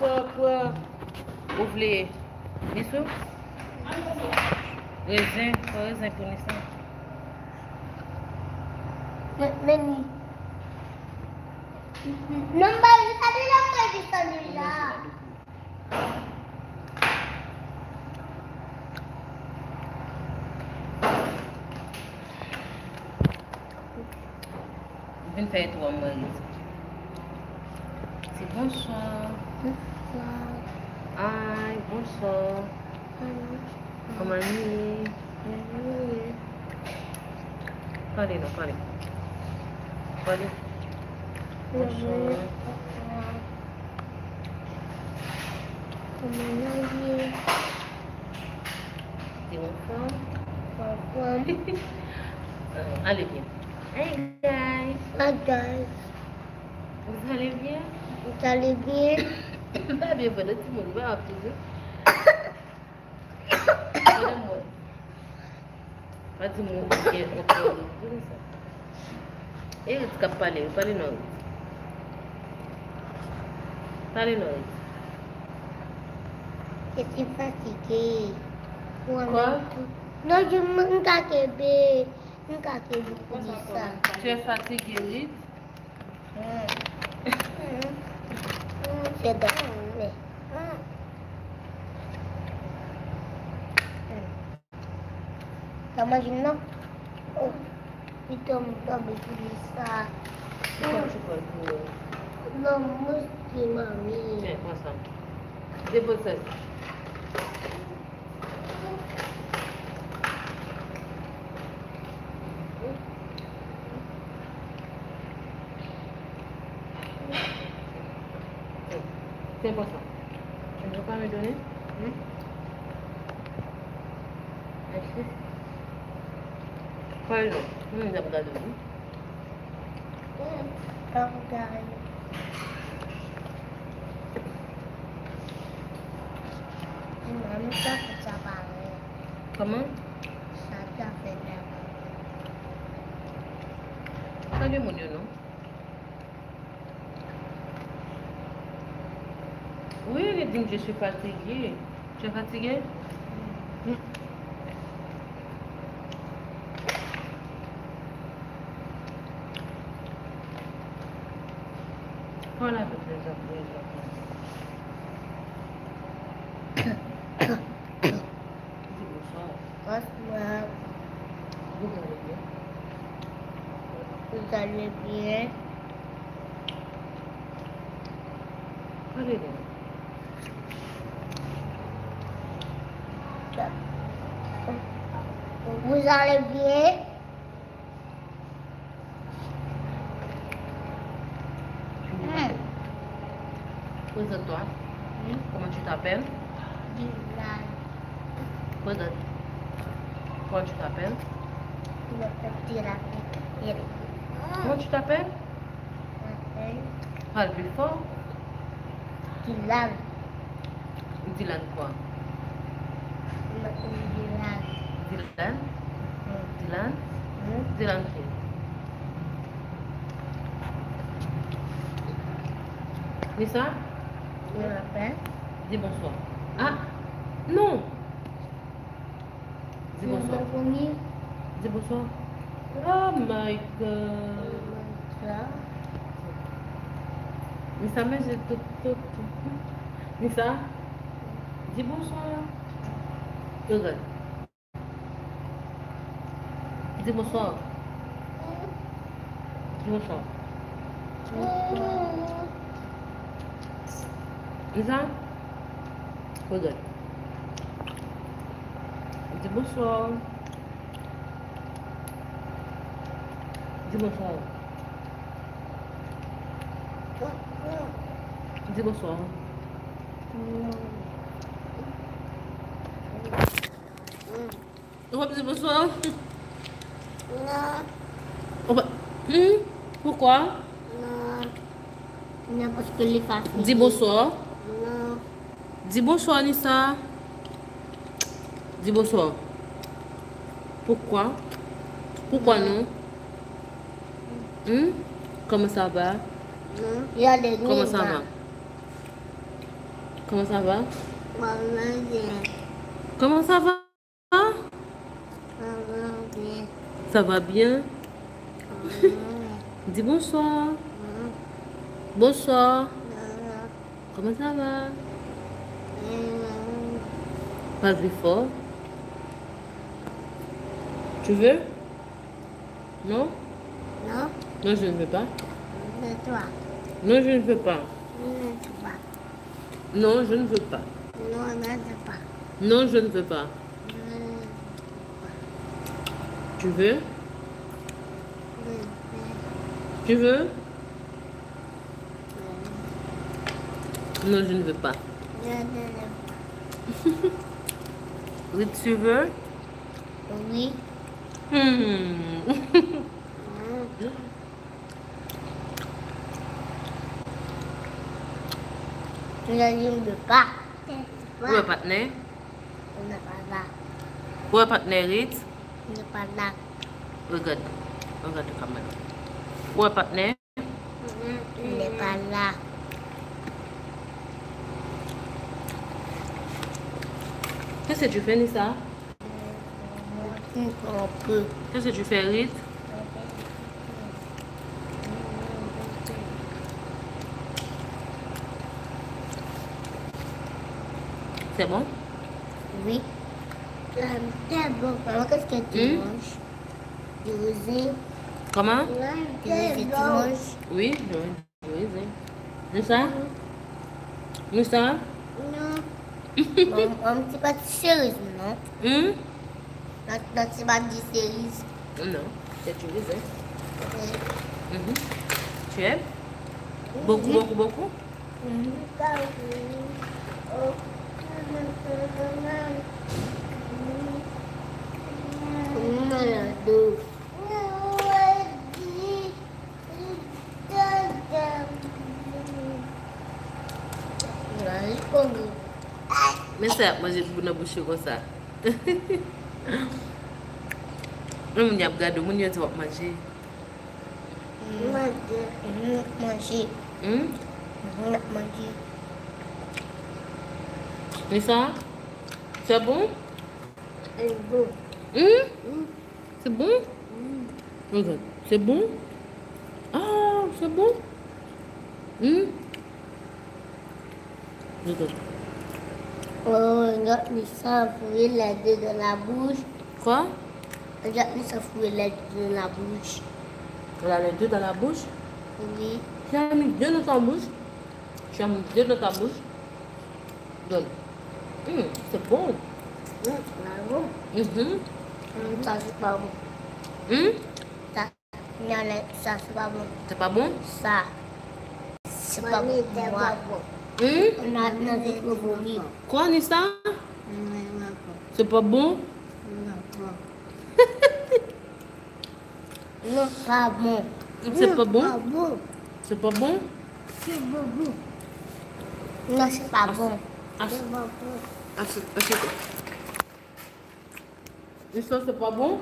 pour ouvrir. Bissou? Raisin pour Nissan. Menu. Non, bah, ça déjà fait du celui-là. Je vais faire 3 mois. C'est bonsoir. Ai, bonsoir. Comment est-ce? Parlez, non, parlez. Parlez. Bonsoir. C'est bonsoir. Allez bien. Hey guys. Hi guys. Vous allez bien? Vous allez bien? Pas bien, voilà, tout le monde va appeler. Pas tout le monde qui est encore de ça. Et tu peux parler non. Parlez non. Je suis fatiguée. Quoi? Non, je me cache pour dire ça. Tu es fatigué, vite? C'est d'accord. Ça mange non? Oh, putain, mon pour dire ça. Pourquoi tu parles pour... Non, moi, c'est mamie. Tiens, prends ça. Dépose ça. C'est important. Tu ne veux pas me donner? Merci. Pardon. Nous avons regardé vous. Comment? Salut mon Dieu, non? Oui, il dit que je suis fatiguée. Tu es fatiguée? Voilà, peut-être. Bonsoir. Vous allez bien? Allez, vous allez bien? Présente-toi. Comment tu t'appelles? Dylan. Présente. Comment tu t'appelles? Je m'appelle Dylan. Comment tu t'appelles? Parle plus fort. Dylan. Dylan quoi? Je m'appelle Dylan. Dylan? Dylan? Dylan qui? Nissa? Je m'appelle. Dis bonsoir. Ah! Non! Dis bonsoir. Dis bonsoir. Oh my god. Nissa, mais j'ai tout. Nissa? Dis bonsoir. Regarde. Dis bonsoir. Dis bonsoir. Nissa? Regarde. Dis bonsoir. Dis bonsoir. Dis bonsoir. On va dire bonsoir. Non. On va... Pourquoi? Non. Non, parce que les fatigués. Dis bonsoir. Non. Dis bonsoir, Nissa. Dis bonsoir. Pourquoi? Pourquoi non? Comment ça va? Non. Il y a des Comment ça va? Comment ça va? Maman bien. Comment ça va? Maman bien. Ça va bien? Maman. Dis bonsoir. Maman. Bonsoir. Maman. Comment ça va? Maman. Pas plus fort. Tu veux? Non? Non, Non, je ne veux pas. de toi. Non, je ne veux pas. Ne de pas. Non, je ne veux pas. Non, ne de pas. Non, je ne veux pas. Tu veux? Tu veux? Non, je ne veux pas. Oui, tu veux? Oui. Je ne veux pas. Où est partenaire? On n'est pas là. Où est partenaire, Ritz? On n'est pas là. Regarde. Regarde la caméra. Où est partenaire? On n'est pas là. Qu'est-ce que tu fais, Nissa? On peut. Qu'est-ce que tu fais, Ritz? C'est bon? Oui. C'est bon. Maman, qu'est-ce que tu manges? Du raisin. Comment? Du raisin, tu manges? Oui, oui. Nissa? Nissa? Non. Maman, tu pas de cerise, non? Hum? Non, tu pas de cerise. Non, c'est du raisin. Tu aimes? Beaucoup, beaucoup, beaucoup? Mais ça, moi j'ai beaucoup de bouche comme ça. On y a regardé, on y a manger. Manger. Manger. Mais ça, c'est bon? C'est bon. C'est bon? Regarde, c'est bon? Ah, c'est bon? Regarde. Oh, regarde, ça fourrer les deux dans la bouche. Quoi? Regarde, ça fourrer les deux dans la bouche. Elle a les deux dans la bouche? Oui. Tu as mis deux dans ta bouche? Tu as mis deux dans ta bouche? Donne. C'est bon. C'est bon. Ça, c'est pas bon. Ça, non, ça, c'est pas bon. C'est pas bon? Ça, c'est pas bon pour moi. On a trop vomi. Quoi, Nissa? C'est pas bon? Non, pas bon. C'est pas bon? Pas bon. C'est pas bon? C'est pas bon. Non, c'est pas bon. C'est pas bon. Assieds-toi. Nissa, c'est pas bon?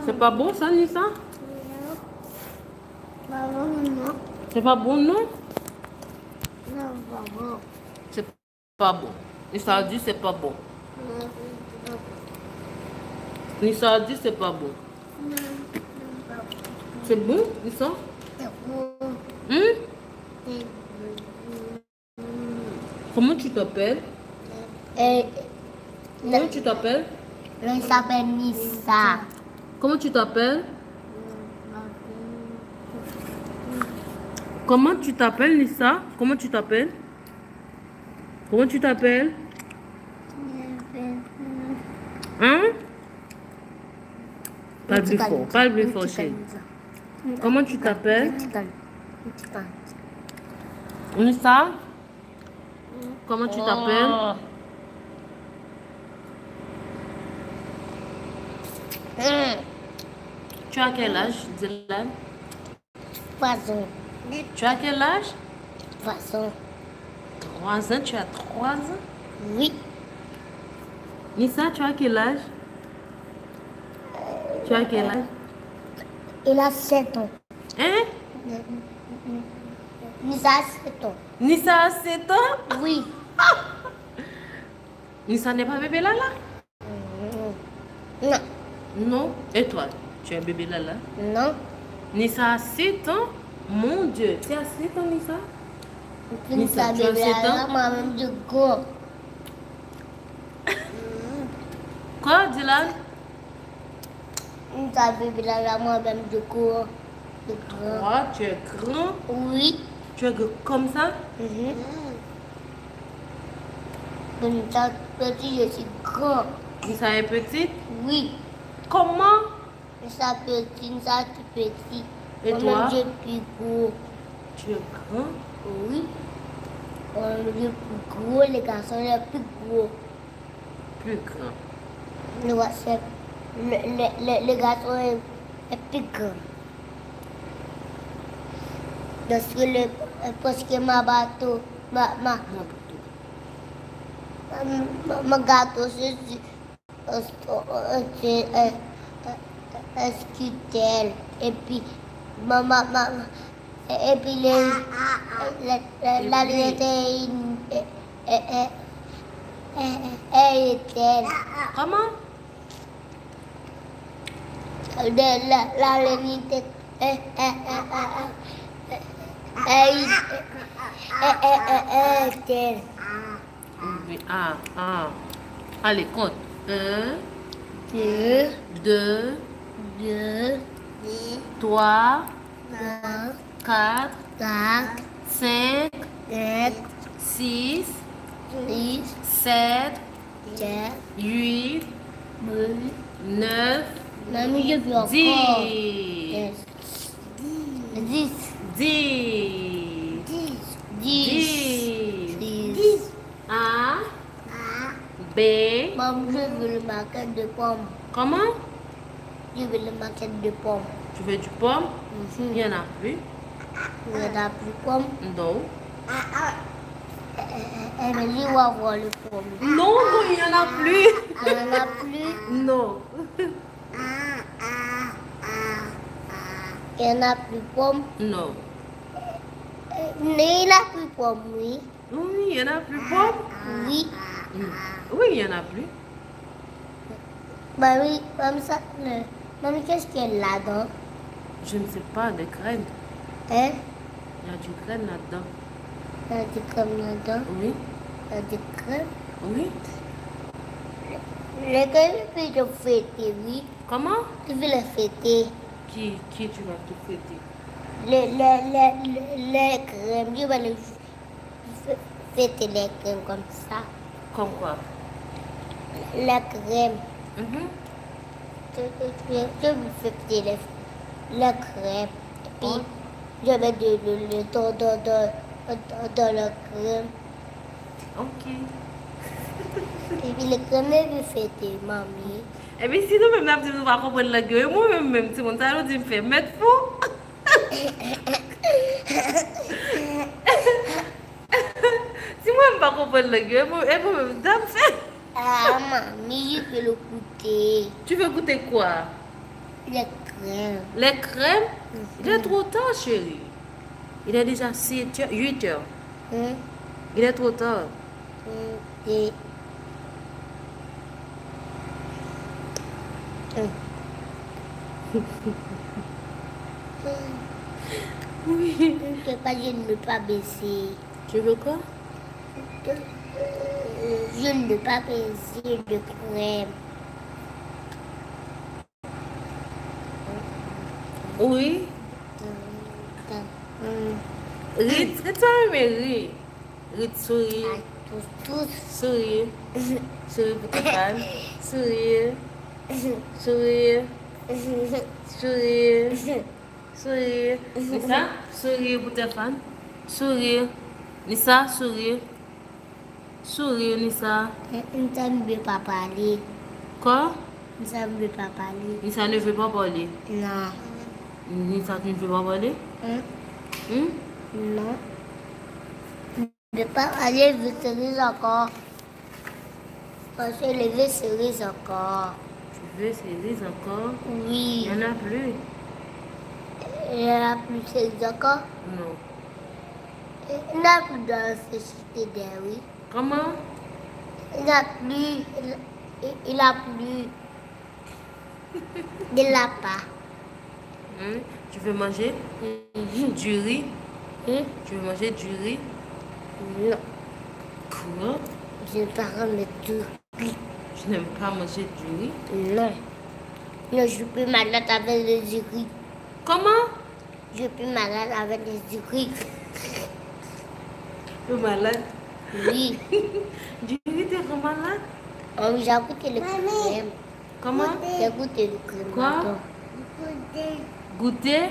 C'est pas bon ça, Nissa? Pas bon, non. C'est pas bon, non? Non, pas bon. C'est pas bon. Nissa a dit c'est pas bon. Nissa a dit c'est pas bon. C'est bon, Nissa? C'est bon. Comment tu t'appelles? Comment tu t'appelles? Il s'appelle Nissa. Comment tu t'appelles? Comment tu t'appelles, Nissa? Comment tu t'appelles? Comment tu t'appelles? Hein? Parle plus fort, parle plus fort, chérie. Comment tu t'appelles? Nissa? Comment tu t'appelles? Tu as quel âge, Dylan? Poisson. Tu as quel âge? Poisson. 3 ans, tu as 3 ans? Oui. Nissa, tu as quel âge? Tu as quel âge? Il a 7 ans. Hein? Nissa a 7 ans. Nissa a 7 ans? Oui. Nissa n'est pas bébé Lala? Non. Non. Et toi, tu es bébé Lala? Non. Nissa a 7 ans? Mon Dieu, tu as 7 ans, Nissa? Nissa bébé Lala, moi-même je gros. Quoi, Dylan? Nissa bébé Lala, moi-même je gros. Toi, tu es grand? Oui. Tu es comme ça? Nissa petit, je suis grand. Nissa est petite? Oui. Comment? Nissa petit, Nissa tout petit. Et toi? Je suis plus gros. Tu es grand? Oui. Je suis plus gros, les garçons sont plus gros. Plus grand. Le garçon est plus grand. Parce que ma bateau, ma gâteau, c'est un scooter. Et puis, et puis la lunette est Comment? La lunette Oui. Allez, compte. 1, 2, 2, 2, 3, 4, 4, 5, 7, 6, 6, 7, 7, 8, 8, 9, même je veux encore. 10. 10, 10. 10, 10. 10. A, B. Maman, je veux le marquer de pommes. Comment? Je veux le marquer de pommes. Tu veux du pomme? Il n'y en a plus. Il n'y en a plus de pommes. Non. Emily va voir les pommes. Non, il n'y en a plus. Il n'y en a plus. Non. Il n'y en a plus de pommes. Non. Il n'y en a plus de pommes, oui. Oui, il n'y en a plus de pomme. Oui. Oui, il n'y en a plus. Mamie, mamie, qu'est-ce qu'il y a là-dedans? Je ne sais pas, des crèmes. Hein? Il y a du crème là-dedans. Il y a des crèmes là-dedans? Oui. Il y a des crèmes? Oui. Les crèmes, tu veux les fêter, oui. Comment? Tu veux les fêter? Qui tu vas te fêter? Les crèmes, je vais les fêter les crèmes comme ça. Comme quoi? Les crèmes. Je vais fêter les crèmes. Et puis, je vais de l'eau dans la crème. Ok. Et puis, les crèmes, je vais fêter, mamie. Et puis si nous-mêmes, nous ne pas comprendre la gueule, moi-même, si mon talent dit me fait mettre fou. Si moi je ne pas comprendre la gueule, moi-même, ça me fait. Ah, mamie, je veux le goûter. Tu veux goûter quoi? Les crèmes. Les crèmes? Il est trop tard, chérie. Il est déjà 8 heures. Il est trop tard. Et... Oui. Je ne veux pas baisser. Tu veux quoi? Je ne veux pas baisser de crème. Oui. Rite, toi mais rite. Rite, souris. Tous. Souris. Souris pour tes fans. Souris. Souris. Souris. Souris. Nissa, souris pour tes fans. Souris. Nissa, souris. Souris, Nissa. Nissa ne veut pas parler. Quoi? Nissa ne veut pas parler. Nissa ne veut pas parler. Non. Nissa, tu ne veux pas parler? Non. Je ne veux pas aller vers cerise encore. Parce que les veux cerises encore. Tu veux cerises encore? Oui. Il n'y en a plus. Il n'y en a plus de cerises encore? Non. Il n'a plus dans ce cité oui. Comment? Il n'a plus. Il n'a plus. Il n'a pas. Tu veux manger du riz? Tu veux manger du riz? Non. Quoi? Je ne veux pas manger du riz. Je n'aime pas manger du riz? Non. Non, je suis plus malade avec les riz. Comment? Je suis plus malade avec les riz. Tu es malade? Oui. Du riz, tu es malade? Oh, j'ai goûté le crème. Comment? J'ai goûté le crème. Quoi? Goûter? Goûter,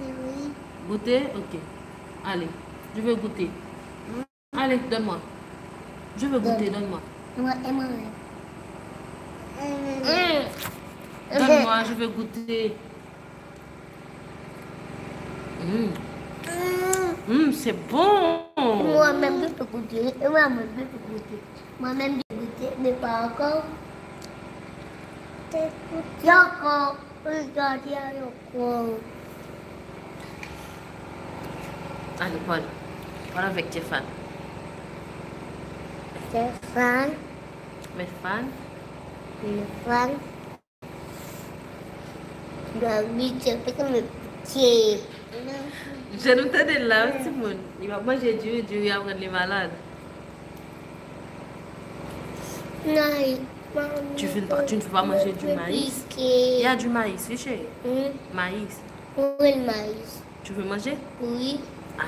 oui. Goûter? Ok. Allez, je veux goûter. Allez, donne-moi. Je veux goûter, donne-moi. Donne-moi. Donne-moi, je veux goûter. C'est bon. Moi-même, je peux goûter. Moi-même, je peux goûter. Moi-même, je peux goûter, mais pas encore. Il y a encore. Regarde, il y a encore. Allez, Paul. Parle avec tes fans. Stéphane. Mes fans. Stéphane. Oui, c'est comme le petit. Je ne t'ai dit là, Simone. Il va manger du riz après les malades. Non, Tu ne veux pas manger du maïs? Il y a du maïs, oui, chérie. Maïs. Oui, le maïs. Tu veux manger? Oui. Ah,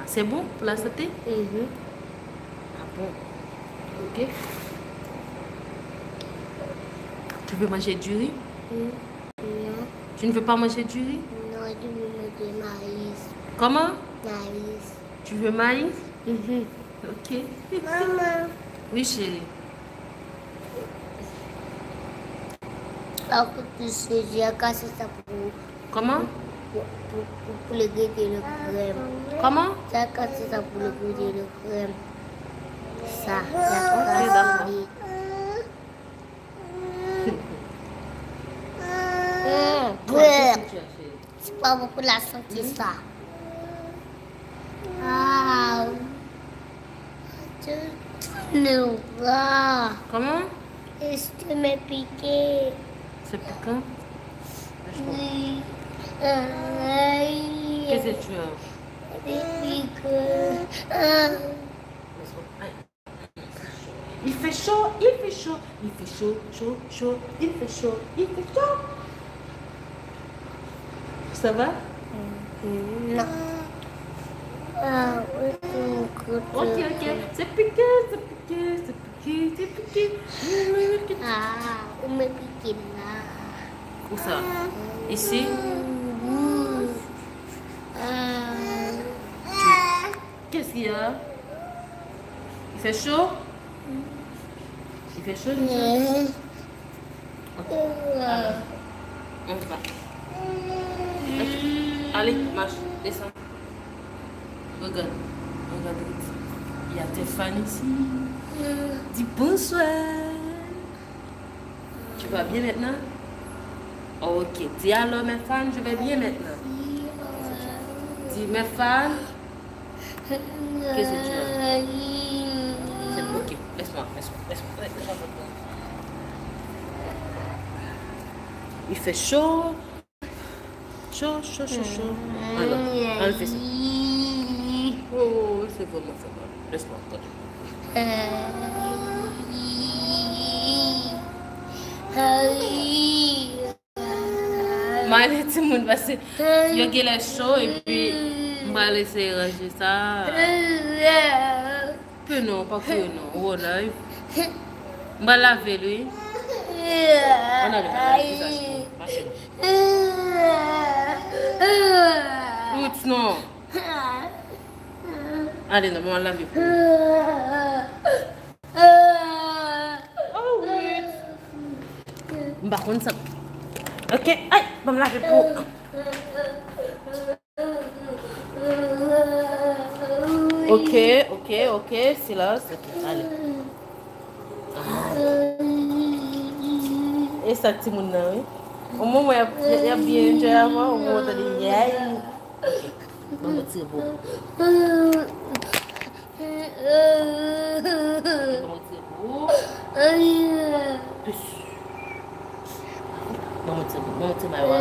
c'est bon pour la santé? Ah bon? Ok. Tu veux manger du riz? Non. Tu ne veux pas manger du riz? Non, je veux manger maïs. Comment? Maïs. Tu veux maïs? Ok. Maman. Oui, chérie. Alors que tu sais, j'ai cassé ça Comment? pour le goûter le crème. Comment? J'ai cassé ça pour le goûter le crème. Ça, Ok, d'accord. C'est pas beaucoup la santé, ça. Ah, le bras. Comment? Est-ce que m'est piqué? C'est piquant? Oui. Qu'est-ce que tu as? Il fait chaud, il fait chaud, il fait chaud, chaud, chaud, il fait chaud, il fait chaud. Ça va? Non. Ah, Ok, c'est piqué, c'est piqué, c'est piqué, c'est piqué. Ah, on me piqué là. Où ça? Ici? Qu'est-ce qu'il y a? Il fait chaud? Il fait chaud, Michel? Ok. On va. Allez, marche, descends. Regarde, regarde. Il y a tes fans ici. Dis bonsoir. Tu vas bien maintenant? Ok, dis alors mes fans, je vais bien maintenant. Dis mes fans. Qu'est-ce que tu as? C'est ok, laisse-moi. Il fait chaud. Chaud. Alors, enlevez ça. Oh, c'est bon. Laisse-moi. Malé, tout le monde va se... Il y a qu'il est chaud et puis... On va laisser ranger ça. Peu non, pas que non. Voilà. On va laver lui. On a le visage. Oups, non. Allez, non, on va laver. Oh oui. Par contre, ça... Ok, aïe, on va me laver pour... Ok, silence. Allez. Et ça, petit monde, oui. Au moment où il y a bien joué avant, au moment où il y a... Ok. Bon, tire beau. Bon, tire beau. Plus. Bon, tire Maïwa.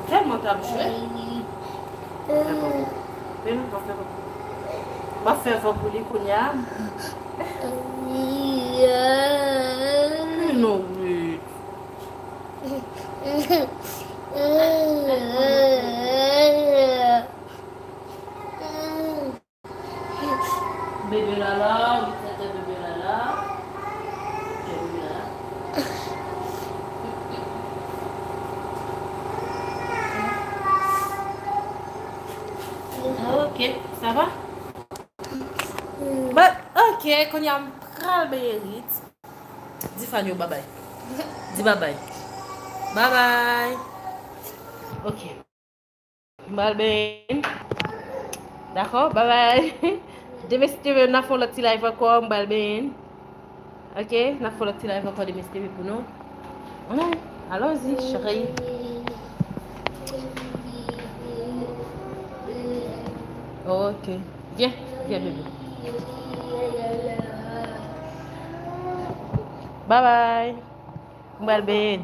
Tellement t'habitué. Va faire pour les cognacs. Non, oui. Bébé Lala, oui, c'était bébé Lala. Bébé Lala. Ok, ça va? But, ok, quand il y a un pral bérit, dis Fanny bye bye. Dis bye bye. Bye bye. Ok. Malben. D'accord, bye bye. Demi si tu veux, n'a fait le petit live encore, Malben. Ok, n'a fait le petit live encore, demi si tu veux pour nous. Ouais, allons-y, chérie. Ok, viens, viens bébé. Bye bye. Malben.